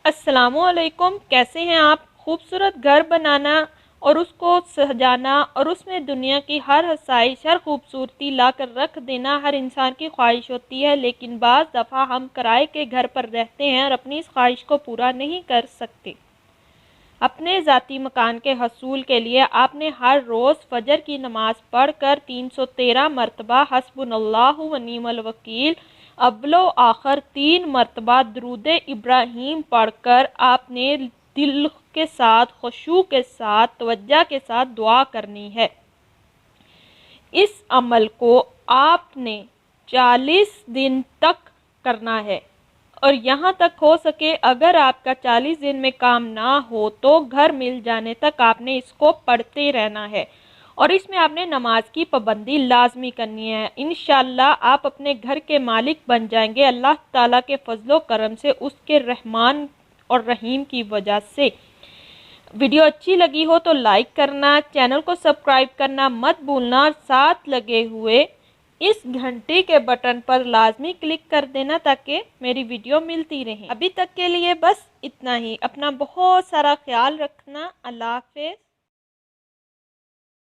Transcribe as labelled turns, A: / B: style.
A: अस्सलामुअलैकुम। कैसे हैं आप? खूबसूरत घर बनाना और उसको सजाना और उसमें दुनिया की हर आसाइश, हर खूबसूरती ला कर रख देना हर इंसान की ख्वाहिश होती है, लेकिन बाज़ दफ़ा हम किराए के घर पर रहते हैं और अपनी इस ख्वाहिश को पूरा नहीं कर सकते। अपने ज़ाती मकान के हसूल के लिए आपने हर रोज़ फजर की नमाज़ पढ़ कर 313 मरतबा हस्बुनल्लाहु व निअमल वकील अव्वलो आखिर 3 मरतबा दुरूद इब्राहीम पढ़कर आपने दिल के साथ, खुशू के साथ, तवज्जो के साथ दुआ करनी है। इस अमल को आपने 40 दिन तक करना है और यहाँ तक हो सके अगर आपका 40 दिन में काम ना हो तो घर मिल जाने तक आपने इसको पढ़ते रहना है और इसमें आपने नमाज की पाबंदी लाजमी करनी है। इंशाअल्लाह आप अपने घर के मालिक बन जाएंगे अल्लाह ताला के फजलो करम से, उसके रहमान और रहीम की वजह से। वीडियो अच्छी लगी हो तो लाइक करना, चैनल को सब्सक्राइब करना मत भूलना और साथ लगे हुए इस घंटी के बटन पर लाजमी क्लिक कर देना ताकि मेरी वीडियो मिलती रहे। अभी तक के लिए बस इतना ही। अपना बहुत सारा ख्याल रखना। अल्लाह हाफ़िज़।